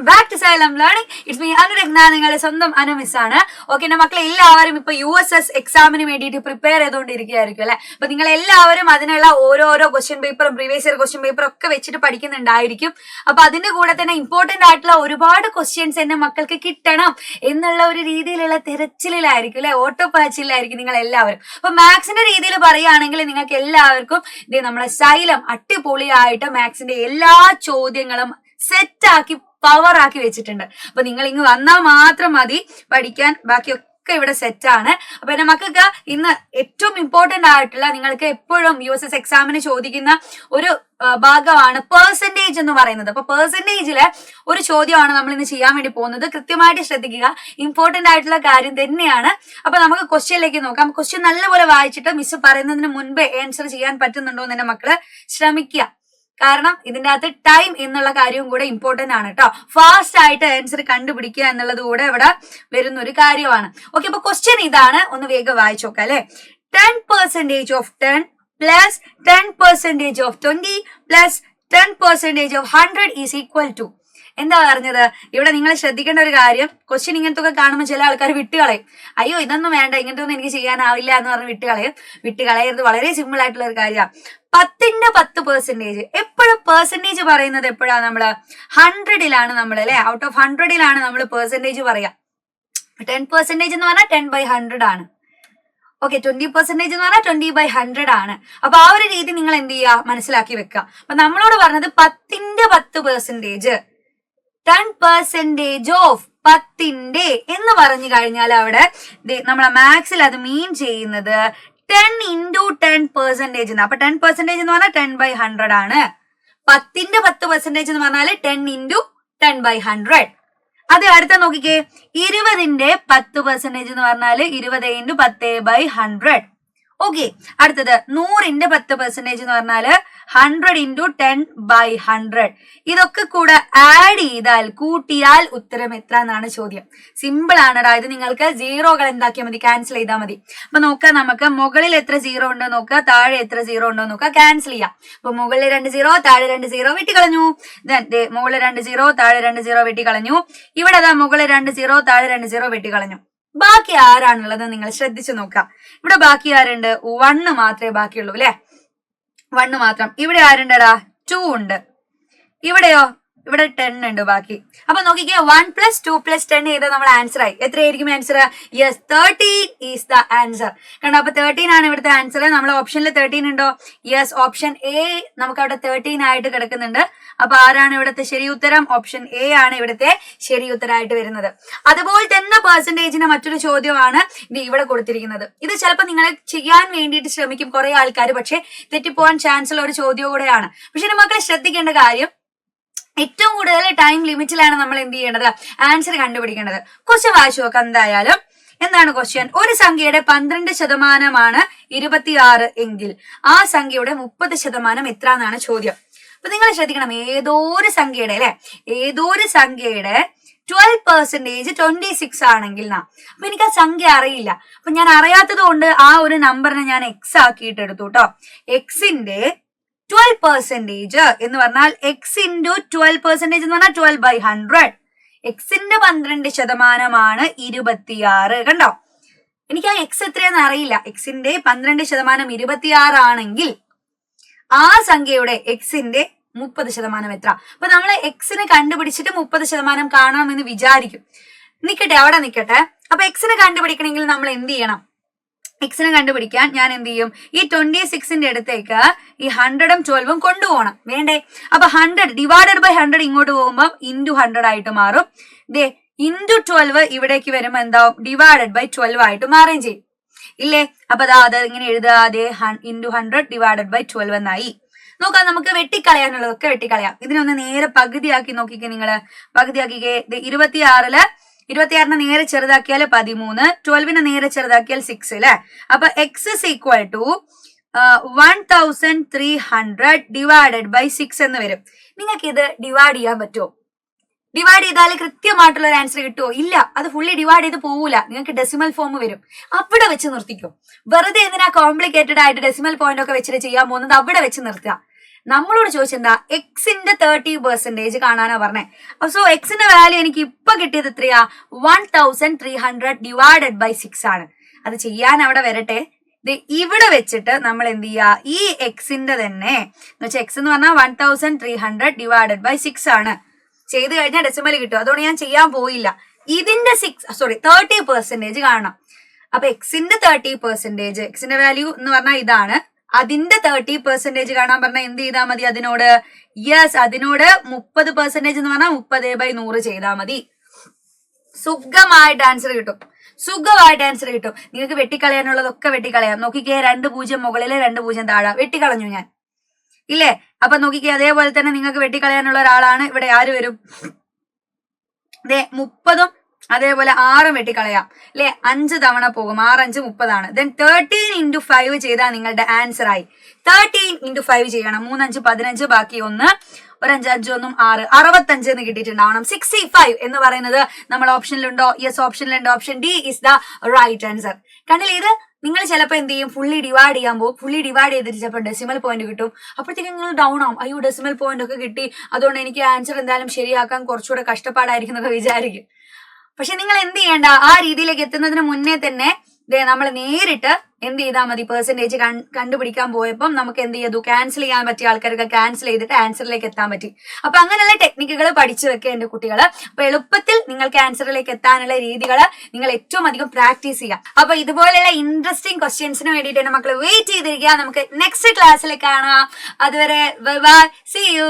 Back to Xylem learning. It's me Anuragna, നിങ്ങളുടെ സ്വന്തം അനുമിസ് ആണ്. ഓക്കെ, എന്റെ മക്കളെ എല്ലാവരും ഇപ്പൊ USS എക്സാമിന് വേണ്ടിയിട്ട് പ്രിപ്പയർ ചെയ്തുകൊണ്ടിരിക്കുകയായിരിക്കും അല്ലെ. അപ്പൊ നിങ്ങൾ എല്ലാവരും അതിനുള്ള ഓരോരോ ക്വസ്റ്റ്യൻ പേപ്പറും പ്രീവിയസ് ഇയർ ക്വസ്റ്റ്യൻ പേപ്പറും ഒക്കെ വെച്ചിട്ട് പഠിക്കുന്നുണ്ടായിരിക്കും. അപ്പൊ അതിന്റെ കൂടെ തന്നെ ഇമ്പോർട്ടന്റ് ആയിട്ടുള്ള ഒരുപാട് ക്വസ്റ്റ്യൻസ് എന്റെ മക്കൾക്ക് കിട്ടണം എന്നുള്ള ഒരു രീതിയിലുള്ള തിരച്ചിലായിരിക്കും അല്ലെ, ഓട്ടോപാച്ചിലായിരിക്കും നിങ്ങൾ എല്ലാവരും. അപ്പൊ മാത്സിന്റെ രീതിയിൽ പറയുകയാണെങ്കിൽ നിങ്ങൾക്ക് എല്ലാവർക്കും നമ്മളെ സൈലം അടിപൊളിയായിട്ട് മാത്സിന്റെ എല്ലാ ചോദ്യങ്ങളും സെറ്റാക്കി പവർ ആക്കി വെച്ചിട്ടുണ്ട്. അപ്പൊ നിങ്ങൾ ഇങ്ങ് വന്നാൽ മാത്രം മതി പഠിക്കാൻ, ബാക്കിയൊക്കെ ഇവിടെ സെറ്റാണ്. അപ്പൊ എന്റെ മക്കൾക്ക് ഇന്ന് ഏറ്റവും ഇമ്പോർട്ടന്റ് ആയിട്ടുള്ള നിങ്ങൾക്ക് എപ്പോഴും USS എക്സാമിന് ചോദിക്കുന്ന ഒരു ഭാഗമാണ് പെർസെന്റേജ് എന്ന് പറയുന്നത്. അപ്പൊ പെർസെന്റേജില് ഒരു ചോദ്യമാണ് നമ്മൾ ഇന്ന് ചെയ്യാൻ വേണ്ടി പോകുന്നത്. കൃത്യമായിട്ട് ശ്രദ്ധിക്കുക, ഇമ്പോർട്ടന്റ് ആയിട്ടുള്ള കാര്യം തന്നെയാണ്. അപ്പൊ നമുക്ക് ക്വസ്റ്റ്യനിലേക്ക് നോക്കാം. ക്വസ്റ്റ്യൻ നല്ലപോലെ വായിച്ചിട്ട് മിസ് പറയുന്നതിന് മുൻപേ ആൻസർ ചെയ്യാൻ പറ്റുന്നുണ്ടോ എന്ന് എന്റെ മക്കള് ശ്രമിക്കുക. കാരണം ഇതിന്റെ അകത്ത് ടൈം എന്നുള്ള കാര്യവും കൂടെ ഇമ്പോർട്ടന്റ് ആണ് കേട്ടോ. ഫാസ്റ്റ് ആയിട്ട് ആൻസർ കണ്ടുപിടിക്കുക എന്നുള്ളത് കൂടെ ഇവിടെ വരുന്ന ഒരു കാര്യമാണ്. ഓക്കെ, അപ്പൊ ക്വസ്റ്റ്യൻ ഇതാണ്, ഒന്ന് വേഗം വായിച്ചു നോക്കാം അല്ലെ. 10% of 10 plus 10% of 20 plus 10% of 100 is equal to. എന്താ പറഞ്ഞത് ഇവിടെ? നിങ്ങൾ ശ്രദ്ധിക്കേണ്ട ഒരു കാര്യം, ക്വസ്റ്റ്യൻ ഇങ്ങനത്തെ ഒക്കെ കാണുമ്പോൾ ചില ആൾക്കാർ വിട്ടുകളയും. അയ്യോ ഇതൊന്നും വേണ്ട, ഇങ്ങനത്തെ ഒന്നും എനിക്ക് ചെയ്യാനാവില്ല എന്ന് പറഞ്ഞ് വിട്ടുകളയരുത്. വളരെ സിമ്പിൾ ആയിട്ടുള്ള ഒരു കാര്യമാണ്. 10ന്റെ 10%. എപ്പോഴും പെർസെന്റേജ് പറയുന്നത് എപ്പോഴാണ്? നമ്മള് 100ലാണ് നമ്മൾ അല്ലെ, ഔട്ട് ഓഫ് 100ലാണ് നമ്മൾ പെർസെന്റേജ് പറയാം. 10% എന്ന് പറഞ്ഞാൽ 10/100 ആണ്. ഓക്കെ, 20% എന്ന് പറഞ്ഞാൽ 20/100 ആണ്. അപ്പൊ ആ ഒരു രീതി നിങ്ങൾ എന്ത് ചെയ്യുക, മനസ്സിലാക്കി വെക്കുക. അപ്പൊ നമ്മളോട് പറഞ്ഞത് 10ന്റെ 10%, 10% ഓഫ് 10ന്റെ എന്ന് പറഞ്ഞു കഴിഞ്ഞാൽ അവിടെ നമ്മളെ മാത്സിൽ അത് മീൻ ചെയ്യുന്നത് 10 into 10%. അപ്പൊ 10% എന്ന് പറഞ്ഞാൽ 10/100 ആണ്. 10ന്റെ 10% എന്ന് പറഞ്ഞാല് 10 into 10/100. അത് അടുത്ത നോക്കിക്കേ, 20ന്റെ 10% എന്ന് പറഞ്ഞാല് 20 into 10/100. ഓക്കെ, അടുത്തത് 100ന്റെ 10% എന്ന് പറഞ്ഞാല് 100 into 10/100. ഇതൊക്കെ കൂടെ ആഡ് ചെയ്താൽ, കൂട്ടിയാൽ ഉത്തരം എത്ര എന്നാണ് ചോദ്യം. സിമ്പിൾ ആണടാ ഇത്. നിങ്ങൾക്ക് സീറോകൾ എന്താക്കിയാൽ മതി, ക്യാൻസൽ ചെയ്താൽ മതി. അപ്പൊ നോക്കാം, നമുക്ക് മുകളിൽ എത്ര സീറോ ഉണ്ടോ നോക്കുക, താഴെ എത്ര സീറോ ഉണ്ടോ നോക്കുക, ക്യാൻസൽ ചെയ്യാം. അപ്പൊ മുകളിൽ 2 0, താഴെ 2 0 വെട്ടിക്കളഞ്ഞു. മുകളിൽ 2 0, താഴെ 2 0 വെട്ടിക്കളഞ്ഞു. ഇവിടെ അതാ മുകളിൽ 2 0, താഴെ 2 0 വെട്ടിക്കളഞ്ഞു. ബാക്കി ആരാണുള്ളത് നിങ്ങൾ ശ്രദ്ധിച്ചു നോക്കാം. ഇവിടെ ബാക്കി ആരുണ്ട്? 1 മാത്രമേ ബാക്കിയുള്ളൂ അല്ലെ, 1 മാത്രം. ഇവിടെ ആരുണ്ടടാ? 2 ഉണ്ട്. ഇവിടെയോ? ഇവിടെ 10 ഉണ്ട് ബാക്കി. അപ്പൊ നോക്കിക്കേ, 1 + 2 + 10 ചെയ്താൽ നമ്മൾ ആൻസർ ആയി. എത്രയായിരിക്കും answer? Yes, 13 is the answer. കണ്ടോ? അപ്പൊ 13 ആണ് ഇവിടുത്തെ ആൻസർ. നമ്മളെ ഓപ്ഷനിൽ 13 ഉണ്ടോ? യെസ്, ഓപ്ഷൻ എ നമുക്ക് അവിടെ 13 ആയിട്ട് കിടക്കുന്നുണ്ട്. അപ്പൊ ആരാണ് ഇവിടുത്തെ ശരി ഉത്തരം? ഓപ്ഷൻ എ ആണ് ഇവിടുത്തെ ശരി ഉത്തരമായിട്ട് വരുന്നത്. അതുപോലെ തന്നെ പെർസെന്റേജിന് മറ്റൊരു ചോദ്യമാണ് ഇത് ഇവിടെ കൊടുത്തിരിക്കുന്നത്. ഇത് ചിലപ്പോൾ നിങ്ങളെ ചെയ്യാൻ വേണ്ടിയിട്ട് ശ്രമിക്കും കുറെ ആൾക്കാർ, പക്ഷെ തെറ്റിപ്പോവാൻ ചാൻസ് ഉള്ള ഒരു ചോദ്യം കൂടെയാണ്. പക്ഷെ മക്കളെ ശ്രദ്ധിക്കേണ്ട കാര്യം, ഏറ്റവും കൂടുതൽ ടൈം ലിമിറ്റിലാണ് നമ്മൾ എന്ത് ചെയ്യേണ്ടത്, ആൻസർ കണ്ടുപിടിക്കേണ്ടത്. ക്വസ്റ്റ്യൻ വായിച്ചു നോക്കാം എന്തായാലും. എന്താണ് ക്വസ്റ്റ്യൻ? ഒരു സംഖ്യയുടെ 12% 26 എങ്കിൽ ആ സംഖ്യയുടെ 30% എത്ര എന്നാണ് ചോദ്യം. അപ്പൊ നിങ്ങൾ ശ്രദ്ധിക്കണം, ഏതോ ഒരു സംഖ്യയുടെ അല്ലെ, ഏതോ ഒരു സംഖ്യയുടെ 12% 26 ആണെങ്കിൽ അപ്പൊ എനിക്ക് ആ സംഖ്യ അറിയില്ല. അപ്പൊ ഞാൻ അറിയാത്തത് കൊണ്ട് ആ ഒരു നമ്പറിനെ ഞാൻ എക്സ് ആക്കിയിട്ട് എടുത്തു കേട്ടോ. എക്സിന്റെ 12% എന്ന് പറഞ്ഞാൽ x into 12% എന്ന് പറഞ്ഞാൽ 12/100. എക്സിന്റെ 12% 26. കണ്ടോ? എനിക്ക് ആ എക്സ് എത്രയാന്ന് അറിയില്ല. എക്സിന്റെ 12% 26 ആണെങ്കിൽ ആ സംഖ്യയുടെ എക്സിന്റെ 30% എത്ര? അപ്പൊ നമ്മള് എക്സിനെ കണ്ടുപിടിച്ചിട്ട് 30% കാണണമെന്ന് വിചാരിക്കും. നിക്കട്ടെ, അവിടെ നിക്കട്ടെ. അപ്പൊ എക്സിനെ കണ്ടുപിടിക്കണമെങ്കിൽ നമ്മൾ എന്ത് ചെയ്യണം? എക്സിനെ കണ്ടുപിടിക്കാൻ ഞാൻ എന്ത് ചെയ്യും? ഈ 26ന്റെ അടുത്തേക്ക് ഈ 100ഉം 12ഉം കൊണ്ടുപോകണം, വേണ്ടേ? അപ്പൊ 100 ഡിവൈഡഡ് ബൈ 100 ഇങ്ങോട്ട് പോകുമ്പോൾ into 100 ആയിട്ട് മാറും. into 12 ഇവിടേക്ക് വരുമ്പോൾ എന്താവും? ഡിവൈഡഡ് ബൈ 12 ആയിട്ട് മാറുകയും ചെയ്യും ഇല്ലേ? അപ്പൊ അത് ഇങ്ങനെ എഴുതുക, into 100 ഡിവൈഡഡ് ബൈ 12 എന്നായി. നോക്കാം, നമുക്ക് വെട്ടിക്കളയാനുള്ളതൊക്കെ വെട്ടിക്കളയാം. ഇതിനൊന്ന് നേരെ പകുതിയാക്കി നോക്കിക്കേ. നിങ്ങള് പകുതിയാക്കിക്കേ. 26നെ നേരെ ചെറുതാക്കിയാൽ 13, 12നെ നേരെ ചെറുതാക്കിയാൽ 6 അല്ലെ. അപ്പൊ x is equal to 1300 divided by 6 എന്ന് വരും. നിങ്ങൾക്ക് ഇത് ഡിവൈഡ് ചെയ്യാൻ പറ്റുമോ? ഡിവൈഡ് ചെയ്താൽ കൃത്യമായിട്ടുള്ള ഒരു ആൻസർ കിട്ടുമോ? ഇല്ല, അത് ഫുള്ളി ഡിവൈഡ് ചെയ്ത് പോകൂല. നിങ്ങൾക്ക് ഡെസിമൽ ഫോം വരും. അവിടെ വെച്ച് നിർത്തിക്കോ. വെറുതെ എന്തിനാ കോംപ്ലിക്കേറ്റഡ് ആയിട്ട് ഡെസിമൽ പോയിന്റ് ഒക്കെ വെച്ചിട്ട് ചെയ്യാൻ പോകുന്നത്? അവിടെ വെച്ച് നിർത്തുക. നമ്മളോട് ചോദിച്ചെന്താ എക്സിന്റെ 30% കാണാനാ പറഞ്ഞേ. സോ എക്സിന്റെ വാല്യൂ എനിക്ക് ഇപ്പൊ കിട്ടിയത് എത്രയാ? 1300 ഡിവൈഡഡ് ബൈ 6 ആണ്. അത് ചെയ്യാൻ അവിടെ വരട്ടെ. ഇവിടെ വെച്ചിട്ട് നമ്മൾ എന്ത് ചെയ്യാ, ഈ എക്സിന്റെ തന്നെ എന്ന് വെച്ചാൽ എക്സ് എന്ന് പറഞ്ഞാൽ 1300 ഡിവൈഡഡ് ബൈ 6 ആണ്. ചെയ്ത് കഴിഞ്ഞാൽ ഡെസിമൽ കിട്ടും. അതുകൊണ്ട് ഞാൻ ചെയ്യാൻ പോയില്ല. ഇതിന്റെ 30% കാണണം. അപ്പൊ എക്സിന്റെ 30%, എക്സിന്റെ വാല്യൂ എന്ന് പറഞ്ഞാൽ ഇതാണ്, അതിന്റെ 30% കാണാൻ പറഞ്ഞാൽ എന്ത് ചെയ്താൽ മതി അതിനോട്? യെസ്, അതിനോട് 30% എന്ന് പറഞ്ഞാൽ 30/100 ചെയ്താൽ മതി. സുഖമായിട്ട് ആൻസർ കിട്ടും. നിങ്ങൾക്ക് വെട്ടിക്കളയാനുള്ളതൊക്കെ വെട്ടിക്കളയാം. നോക്കിക്കേ, 2 0 മുകളില് 2 0 താഴെ വെട്ടിക്കളഞ്ഞു ഞാൻ, ഇല്ലേ? അപ്പൊ നോക്കിക്കേ, അതേപോലെ തന്നെ നിങ്ങൾക്ക് വെട്ടിക്കളയാനുള്ള ഒരാളാണ് ഇവിടെ. ആര് വരും? 30ഉം അതേപോലെ 6ഉം വെട്ടിക്കളയാം, അല്ലെ? 5 തവണ പോകും. 6 5 30 ദെൻ 13 × 5 ചെയ്താൽ നിങ്ങളുടെ ആൻസർ ആയി. 13 × 5 ചെയ്യണം. 3 5 15, ബാക്കി 1, 1 5 5 1 6, 65 എന്ന് കിട്ടിയിട്ടുണ്ടാവണം. 65 എന്ന് പറയുന്നത് നമ്മൾ ഓപ്ഷനിലുണ്ടോ? യെസ്, ഓപ്ഷനിലുണ്ട്. Option D is the right answer. കണ്ടില്ലേ? ഇത് നിങ്ങൾ ചിലപ്പോൾ എന്ത് ചെയ്യും, ഫുള്ളി ഡിവൈഡ് ചെയ്യാൻ പോകും. ഫുള്ളി ഡിവൈഡ് ചെയ്തിട്ട് ചിലപ്പോൾ ഡെസിമൽ പോയിന്റ് കിട്ടും. അപ്പോഴത്തേക്കും നിങ്ങൾ ഡൗൺ ആവും. അയ്യോ, ഡെസിമൽ പോയിന്റ് ഒക്കെ കിട്ടി, അതുകൊണ്ട് എനിക്ക് ആൻസർ എന്തായാലും ശരിയാക്കാൻ കുറച്ചുകൂടെ കഷ്ടപ്പാടായിരിക്കും എന്നൊക്കെ വിചാരിക്കും. പക്ഷെ നിങ്ങൾ എന്ത് ചെയ്യേണ്ട, ആ രീതിയിലേക്ക് എത്തുന്നതിന് മുന്നേ തന്നെ നമ്മൾ നേരിട്ട് എന്ത് ചെയ്താൽ മതി, പെർസെന്റേജ് കണ്ടുപിടിക്കാൻ പോയപ്പം നമുക്ക് എന്ത് ചെയ്തു, ക്യാൻസൽ ചെയ്യാൻ പറ്റിയ ആൾക്കാർക്ക് ക്യാൻസൽ ചെയ്തിട്ട് ആൻസറിലേക്ക് എത്താൻ പറ്റി. അപ്പൊ അങ്ങനെയുള്ള ടെക്നിക്കുകൾ പഠിച്ചു വെക്കുക എന്റെ കുട്ടികള്. അപ്പൊ എളുപ്പത്തിൽ നിങ്ങൾക്ക് ആൻസറിലേക്ക് എത്താനുള്ള രീതികൾ നിങ്ങൾ ഏറ്റവും അധികം പ്രാക്ടീസ് ചെയ്യുക. അപ്പൊ ഇതുപോലെയുള്ള ഇൻട്രസ്റ്റിംഗ് ക്വസ്റ്റ്യൻസിന് വേണ്ടിയിട്ട് എന്റെ മക്കൾ വെയിറ്റ് ചെയ്തിരിക്കുക. നമുക്ക് നെക്സ്റ്റ് ക്ലാസ്സിൽ കാണാം. അതുവരെ ബൈ ബൈ, സീ യു.